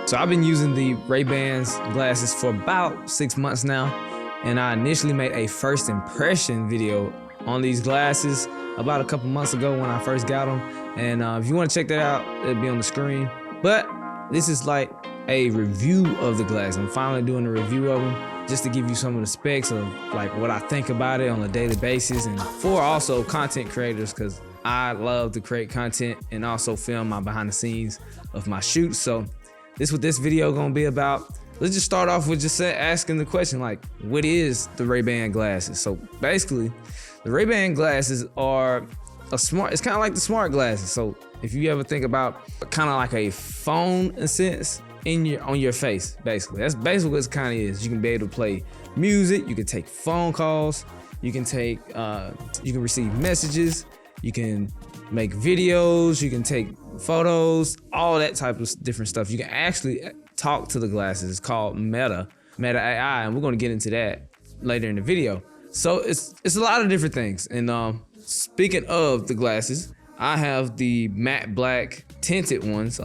So I've been using the Ray-Ban's glasses for about 6 months now, and I initially made a first impression video on these glasses about a couple months ago when I first got them. And if you want to check that out, it'll be on the screen. But this is like a review of the glasses. I'm finally doing a review of them just to give you some of the specs of like what I think about it on a daily basis, and for also content creators, because I love to create content and also film my behind the scenes of my shoots. So this is what this video gonna be about. Let's just start off with just asking the question, like, what is the Ray-Ban glasses? So basically, the Ray-Ban glasses are it's kind of like the smart glasses. So if you ever think about kind of like a phone in a sense on your face, basically. That's basically what it kind of is. You can be able to play music, you can take phone calls, you can receive messages, you can make videos, you can take photos, all that type of different stuff. You can actually talk to the glasses. It's called Meta AI, and we're gonna get into that later in the video. So it's a lot of different things. And speaking of the glasses, I have the matte black tinted ones.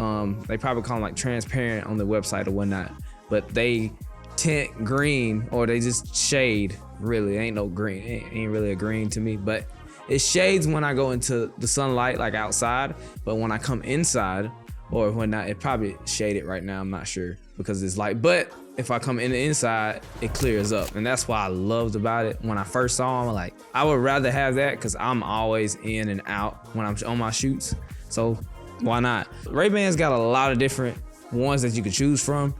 They probably call them like transparent on the website or whatnot, but they tint green, or they just shade. Really, ain't no green, ain't really a green to me, but it shades when I go into the sunlight, like outside, but when I come inside or whatnot, it probably shaded right now, I'm not sure because it's light. But if I come in the inside, it clears up, and that's why I loved about it. When I first saw them, like, I would rather have that because I'm always in and out when I'm on my shoots, so why not? Ray-Ban's got a lot of different ones that you could choose from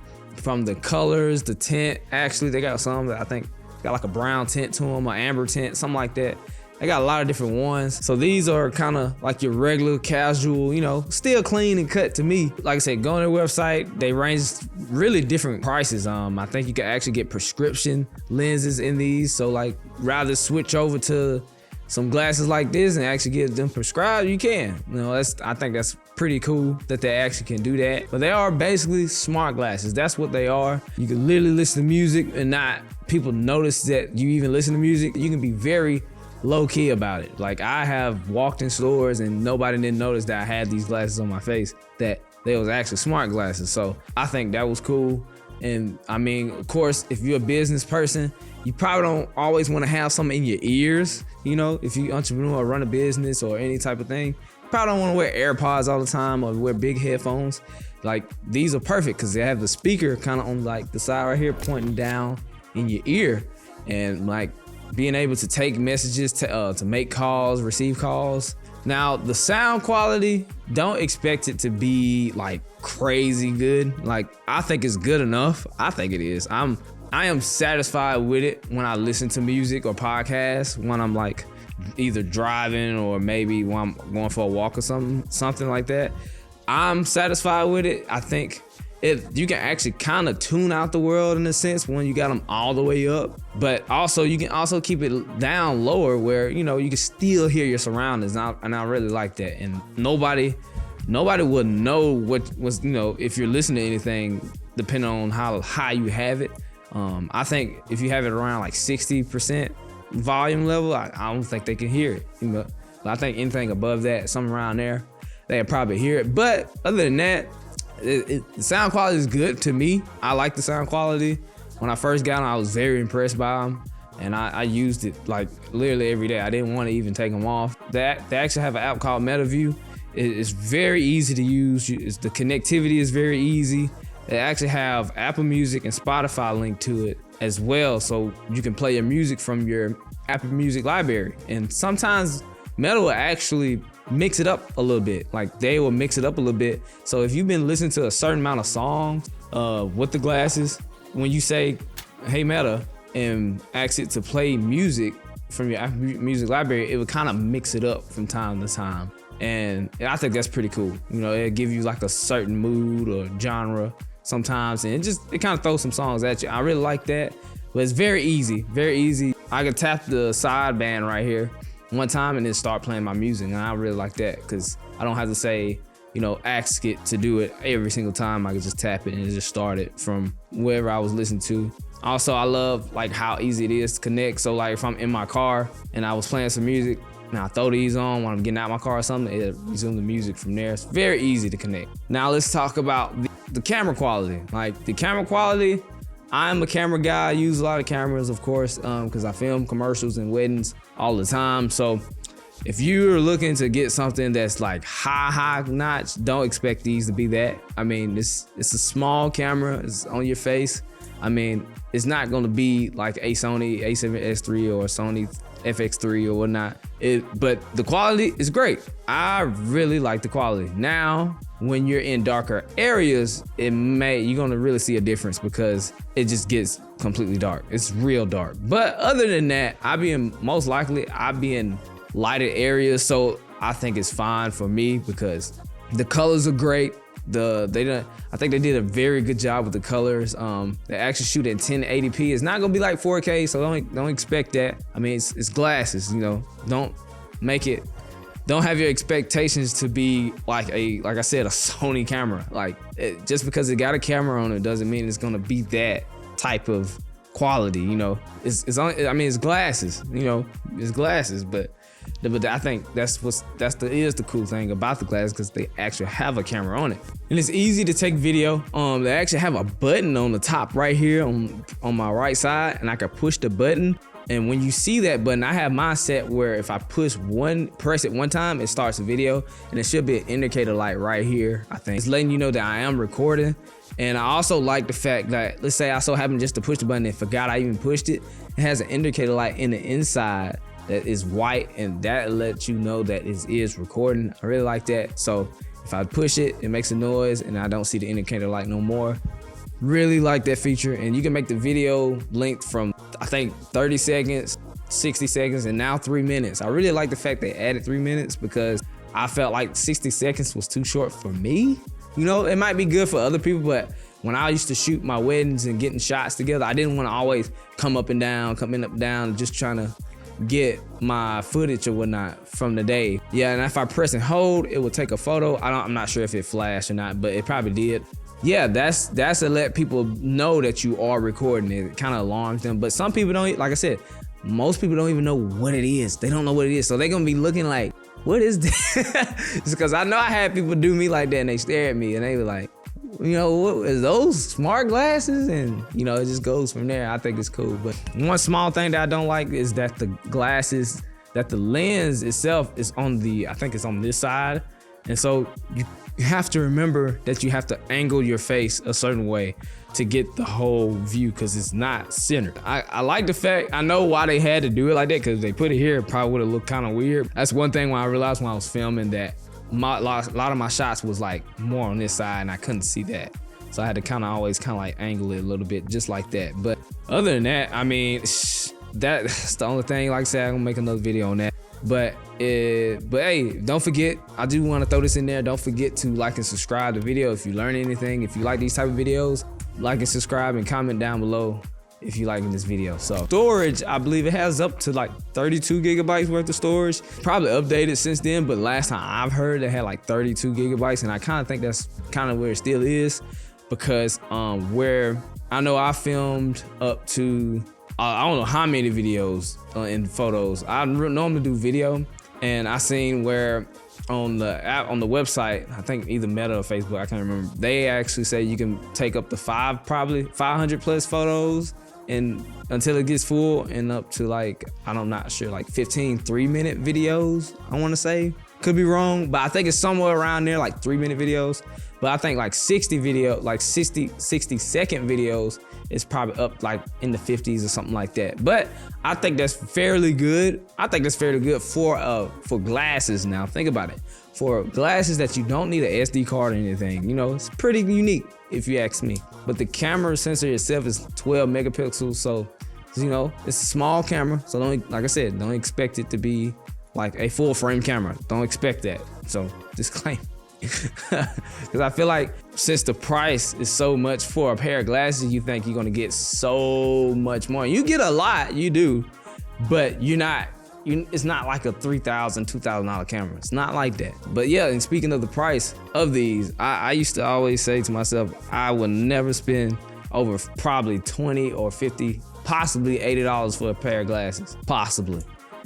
the colors, the tint. Actually, they got some that I think got like a brown tint to them, or amber tint, something like that. They got a lot of different ones. So these are kind of like your regular casual, you know, still clean and cut to me. Like I said, go on their website. They range really different prices. I think you can actually get prescription lenses in these. So like, rather switch over to some glasses like this and actually get them prescribed, you can. You know, I think that's pretty cool that they actually can do that. But they are basically smart glasses. That's what they are. You can literally listen to music and not people notice that you even listen to music. You can be very low key about it. Like, I have walked in stores and nobody didn't notice that I had these glasses on my face, that they was actually smart glasses. So I think that was cool. And I mean, of course, if you're a business person, you probably don't always want to have something in your ears. You know, if you're an entrepreneur or run a business or any type of thing, you probably don't want to wear AirPods all the time or wear big headphones. Like, these are perfect because they have the speaker kind of on like the side right here pointing down in your ear, and like being able to take messages, to make calls, receive calls. Now, the sound quality, don't expect it to be like crazy good. Like, I think it's good enough. I think it is. I am satisfied with it when I listen to music or podcasts, when I'm like either driving or maybe when I'm going for a walk or something like that. I'm satisfied with it. I think you can actually kind of tune out the world in a sense when you got them all the way up, but also you can also keep it down lower where, you know, you can still hear your surroundings. And I really like that. And nobody would know what was, you know, if you're listening to anything, depending on how high you have it. I think if you have it around like 60% volume level, I don't think they can hear it. You know, I think anything above that, something around there, they'll probably hear it. But other than that, the sound quality is good to me. I like the sound quality. When I first got them, I was very impressed by them, and I used it like literally every day. I didn't want to even take them off. They actually have an app called MetaView. It's very easy to use. The connectivity is very easy. They actually have Apple Music and Spotify linked to it as well, so you can play your music from your Apple Music library. And sometimes Meta will actually mix it up a little bit. Like, they will mix it up a little bit. So if you've been listening to a certain amount of songs with the glasses, when you say, hey Meta, and ask it to play music from your Apple Music library, it would kind of mix it up from time to time. And I think that's pretty cool. You know, it'll give you like a certain mood or genre sometimes, and it kind of throws some songs at you. I really like that. But it's very easy, very easy. I can tap the sideband right here one time and then start playing my music, and I really like that because I don't have to say, you know, ask it to do it every single time. I can just tap it and it just started from wherever I was listening to. Also, I love like how easy it is to connect. So like if I'm in my car and I was playing some music and I throw these on when I'm getting out my car or something, it'll resume the music from there. It's very easy to connect. Now let's talk about the camera quality. Like the camera quality, I'm a camera guy. I use a lot of cameras, of course, because I film commercials and weddings all the time. So if you're looking to get something that's like high notch, don't expect these to be that. I mean, it's a small camera. It's on your face. I mean, it's not gonna be like a Sony A7S III or a Sony FX3 or whatnot. But the quality is great. I really like the quality. Now, when you're in darker areas, you're gonna really see a difference because it just gets completely dark. It's real dark. But other than that, I'll be in lighted areas, so I think it's fine for me because the colors are great. I think they did a very good job with the colors. They actually shoot at 1080p. It's not gonna be like 4K, so don't expect that. I mean, it's glasses, you know. Don't have your expectations to be like I said, a Sony camera. Like just because it got a camera on it doesn't mean it's gonna be that type of quality, you know. It's glasses, you know. It's glasses, but I think that's the cool thing about the glasses, because they actually have a camera on it, and it's easy to take video. They actually have a button on the top right here on my right side, and I can push the button. And when you see that button, I have mine set where if I press it one time, it starts a video, and it should be an indicator light right here. I think it's letting you know that I am recording. And I also like the fact that, let's say I so happen just to push the button and forgot I even pushed it, it has an indicator light in the inside that is white, and that lets you know that it is recording. I really like that. So if I push it, it makes a noise and I don't see the indicator light no more. Really like that feature. And you can make the video length from, I think, 30 seconds, 60 seconds, and now 3 minutes. I really like the fact they added 3 minutes because I felt like 60 seconds was too short for me. You know, it might be good for other people, but when I used to shoot my weddings and getting shots together, I didn't want to always come up and down, just trying to get my footage or whatnot from the day. Yeah, and if I press and hold, it would take a photo. I'm not sure if it flashed or not, but it probably did. Yeah, that's to let people know that you are recording. It kind of alarms them. But some people don't, like I said, most people don't even know what it is. They don't know what it is. So they're gonna be looking like, what is this? It's because I know I had people do me like that, and they stare at me and they were like, you know, what is those smart glasses? And you know, it just goes from there. I think it's cool. But one small thing that I don't like is that the lens itself is I think it's on this side. And so you have to remember that you have to angle your face a certain way to get the whole view, because it's not centered. I like the fact, I know why they had to do it like that, because they put it here, it probably would have looked kind of weird. That's one thing when I realized when I was filming that a lot of my shots was like more on this side and I couldn't see that. So I had to always like angle it a little bit just like that. But other than that, I mean, that's the only thing. Like I said, I'm gonna make another video on that. But hey, don't forget, I do want to throw this in there. Don't forget to like and subscribe to the video if you learn anything. If you like these type of videos, like and subscribe and comment down below if you liking this video. So storage, I believe it has up to like 32 gigabytes worth of storage. Probably updated since then, but last time I've heard it had like 32 gigabytes, and I kind of think that's kind of where it still is, because where I know I filmed up to I don't know how many videos and photos. I normally do video, and I seen where on the app, on the website, I think either Meta or Facebook, I can't remember, they actually say you can take up to 500 plus photos and until it gets full, and up to like, I'm not sure, like 15 3-minute videos, I want to say. Could be wrong, but I think it's somewhere around there, like 3-minute videos. But I think like 60 second videos is probably up like in the 50s or something like that. But I think that's fairly good. I think that's fairly good for glasses. Now think about it. For glasses that you don't need an SD card or anything, you know, it's pretty unique if you ask me. But the camera sensor itself is 12 megapixels, so you know, it's a small camera. So like I said, don't expect it to be like a full frame camera. Don't expect that. So disclaimer. Because I feel like since the price is so much for a pair of glasses, you think you're gonna get so much more. You get a lot, you do, but it's not like a $3,000, $2,000 camera. It's not like that. But yeah, and speaking of the price of these, I used to always say to myself, I would never spend over probably 20 or 50, possibly $80 for a pair of glasses, possibly.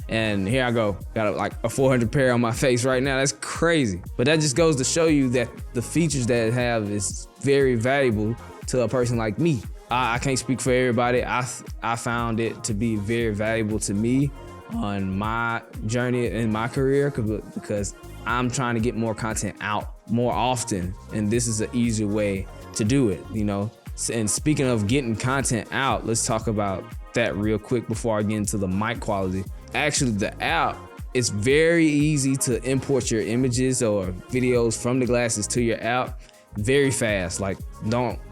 And here I go, got like a 400 pair on my face right now. That's crazy. crazy. But that just goes to show you that the features that it have is very valuable to a person like me. I can't speak for everybody. I found it to be very valuable to me on my journey in my career because I'm trying to get more content out more often, and this is an easier way to do it, you know? And speaking of getting content out, let's talk about that real quick before I get into the mic quality. Actually, the app, it's very easy to import your images or videos from the glasses to your app very fast. Like,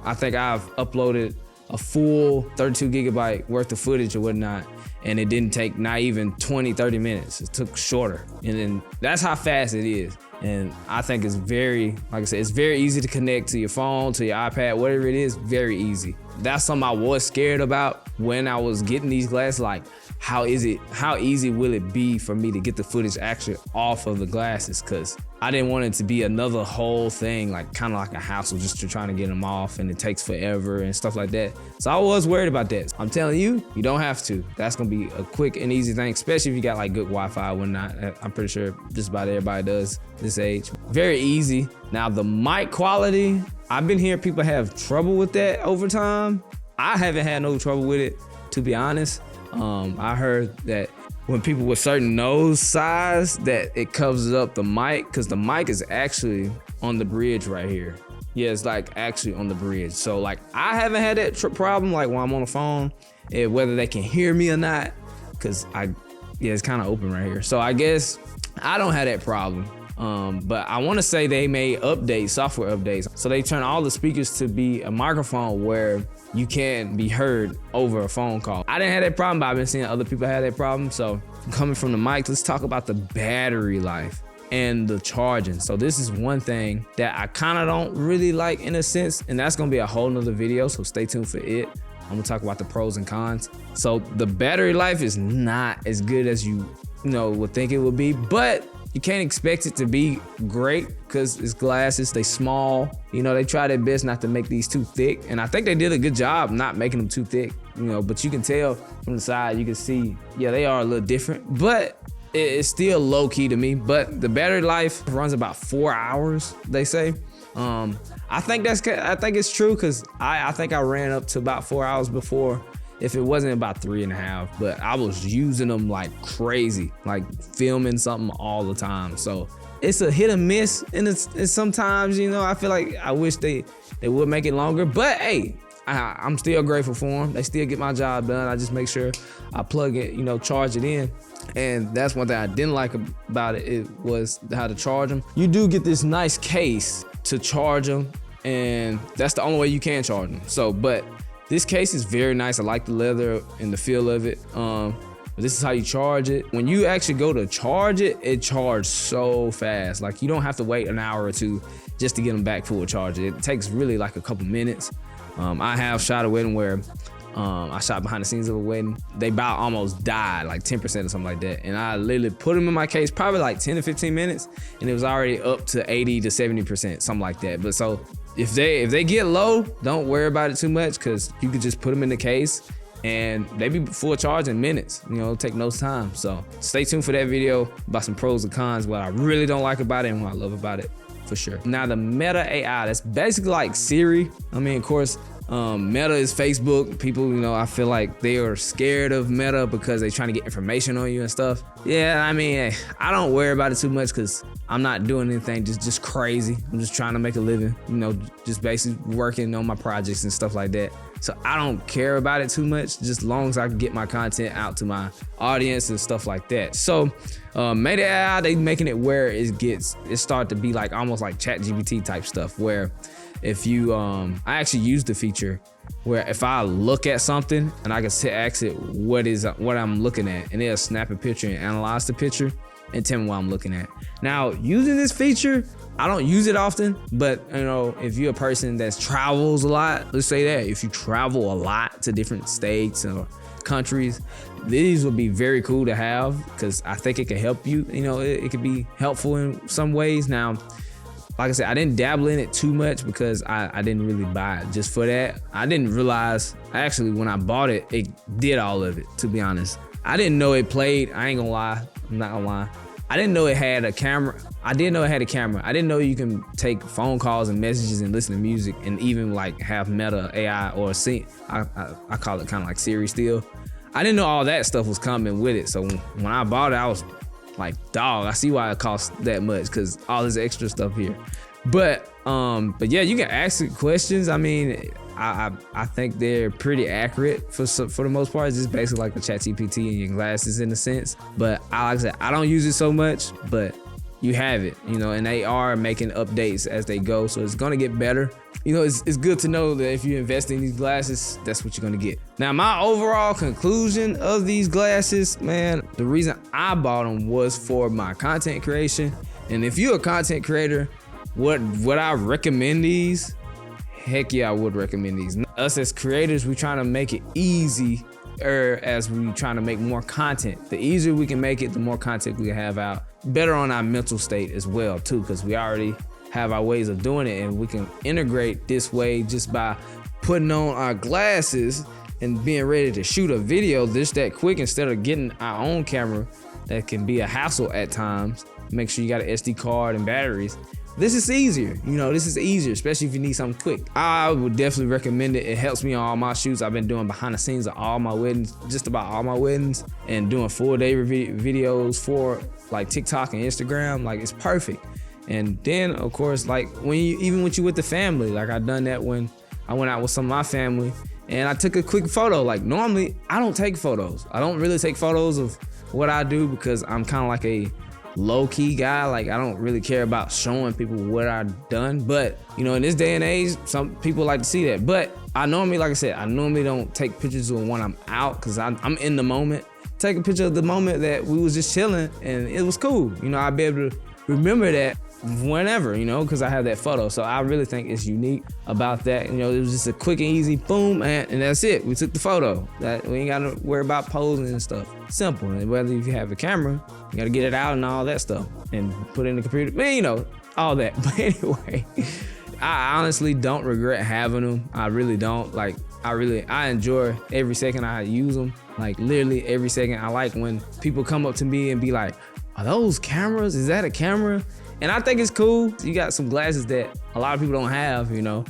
I think I've uploaded a full 32 gigabyte worth of footage or whatnot, and it didn't take not even 20-30 minutes. It took shorter, and then that's how fast it is. And I think it's very, like I said, it's very easy to connect to your phone, to your iPad, whatever it is, very easy. That's something I was scared about when I was getting these glasses. Like, how easy will it be for me to get the footage actually off of the glasses? Cause I didn't want it to be another whole thing, like kind of like a hassle just to trying to get them off, and it takes forever and stuff like that. So I was worried about that. I'm telling you, you don't have to. That's gonna be a quick and easy thing, especially if you got like good Wi-Fi or whatnot. I'm pretty sure just about everybody does this age. Very easy. Now the mic quality, I've been hearing people have trouble with that over time. I haven't had no trouble with it, to be honest. I heard that when people with certain nose size, that it covers up the mic, because the mic is actually on the bridge right here. Yeah, it's like actually on the bridge. So like I haven't had that problem like when I'm on the phone, whether they can hear me or not, because it's kind of open right here. So I guess I don't have that problem. But I want to say they made software updates. So they turn all the speakers to be a microphone where you can be heard over a phone call. I didn't have that problem, but I've been seeing other people have that problem. So coming from the mic, let's talk about the battery life and the charging. So this is one thing that I kind of don't really like in a sense, and that's gonna be a whole nother video, so stay tuned for it. I'm gonna talk about the pros and cons. So the battery life is not as good as you would think it would be, but you can't expect it to be great because it's glasses, they small. They try their best not to make these too thick. And I think they did a good job not making them too thick, but you can tell from the side, you can see, yeah, they are a little different, but it's still low key to me. But the battery life runs about 4 hours, they say. I think it's true because I think I ran up to about 4 hours before. If it wasn't about 3.5, but I was using them like crazy, like filming something all the time. So it's a hit or miss, and it's sometimes, I feel like I wish they would make it longer, but hey, I'm still grateful for them. They still get my job done. I just make sure I plug it, charge it in. And that's one thing I didn't like about it. It was how to charge them. You do get this nice case to charge them, and that's the only way you can charge them. So, but this case is very nice. I like the leather and the feel of it. This is how you charge it. When you actually go to charge it, it charges so fast. Like, you don't have to wait an hour or two just to get them back full charge. It takes really like a couple minutes. I have shot a wedding where I shot behind the scenes of a wedding. They about almost died, like 10% or something like that. And I literally put them in my case probably like 10 to 15 minutes, and it was already up to 80 to 70%, something like that. But so if they get low, don't worry about it too much, because you could just put them in the case and they be full charge in minutes. It'll take no time. So stay tuned for that video about some pros and cons, what I really don't like about it and what I love about it, for sure. Now the Meta AI, that's basically like Siri. Of course, Meta is Facebook. People, I feel like they are scared of Meta because they're trying to get information on you and stuff. Yeah, I don't worry about it too much because I'm not doing anything just crazy. I'm just trying to make a living, just basically working on my projects and stuff like that. So I don't care about it too much, just as long as I can get my content out to my audience and stuff like that. So Meta AI, they making it where it start to be like almost like ChatGPT type stuff, where if you, I actually use the feature where if I look at something and I can ask it what I'm looking at, and it'll snap a picture and analyze the picture and tell me what I'm looking at. Now, using this feature, I don't use it often, but if you're a person that travels a lot, let's say that if you travel a lot to different states or countries, these would be very cool to have, because I think it could help you. It could be helpful in some ways. Now, like I said, I didn't dabble in it too much because I didn't really buy it just for that. I didn't realize, actually, when I bought it, it did all of it, to be honest. I didn't know it played. I ain't gonna lie. I'm not gonna lie. I didn't know it had a camera. I didn't know it had a camera. I didn't know you can take phone calls and messages and listen to music and even like have Meta AI or I call it kind of like Siri still. I didn't know all that stuff was coming with it. So when I bought it, I was like, dog, I see why it costs that much, because all this extra stuff here. But yeah, you can ask it questions. I mean, I think they're pretty accurate for the most part. It's just basically like a ChatGPT in your glasses in a sense. But like I said, I don't use it so much, but you have it, you know, and they are making updates as they go. So it's gonna get better. You know, it's good to know that if you invest in these glasses, that's what you're gonna get. Now, my overall conclusion of these glasses, man, the reason I bought them was for my content creation. And if you're a content creator, would I recommend these? Heck yeah, I would recommend these. Us as creators, we trying to make it easy as we trying to make more content. The easier we can make it, the more content we can have out. Better on our mental state as well too, because we already have our ways of doing it, and we can integrate this way just by putting on our glasses and being ready to shoot a video just that quick, instead of getting our own camera that can be a hassle at times. Make sure you got an SD card and batteries. This is easier, you know, this is easier, especially if you need something quick. I would definitely recommend it. It helps me on all my shoots. I've been doing behind the scenes of all my weddings, just about all my weddings, and doing full day videos for like TikTok and Instagram. Like, it's perfect. And then of course, like even when you with the family, like I done that when I went out with some of my family and I took a quick photo. Like, normally I don't take photos. I don't really take photos of what I do, because I'm kind of like a low-key guy. Like, I don't really care about showing people what I've done. But you know, in this day and age, some people like to see that. But I normally, like I said, I normally don't take pictures of when I'm out, because I'm in the moment. Take a picture of the moment that we was just chilling and it was cool. You know, I'll be able to remember that whenever, you know, because I have that photo. So I really think it's unique about that. You know, it was just a quick and easy boom, and that's it. We took the photo. That we ain't gotta worry about posing and stuff. Simple. And whether if you have a camera, you gotta get it out and all that stuff and put it in the computer. Man, you know, all that. But anyway, I honestly don't regret having them. I really don't. Like, I enjoy every second I use them. Like, literally every second. I like when people come up to me and be like, are those cameras? Is that a camera? And I think it's cool. You got some glasses that a lot of people don't have, you know.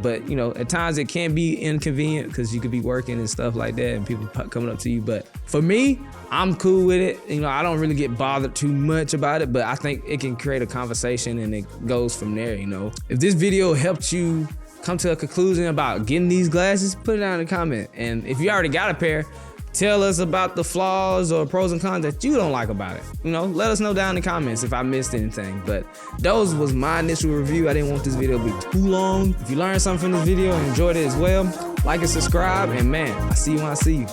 But you know, at times it can be inconvenient because you could be working and stuff like that and people coming up to you. But for me, I'm cool with it. You know, I don't really get bothered too much about it, but I think it can create a conversation and it goes from there, you know. If this video helped you come to a conclusion about getting these glasses, put it down in the comment. And if you already got a pair, tell us about the flaws or pros and cons that you don't like about it. You know, let us know down in the comments if I missed anything. But those was my initial review. I didn't want this video to be too long. If you learned something from this video and enjoyed it as well, like and subscribe. And man, I see you when I see you.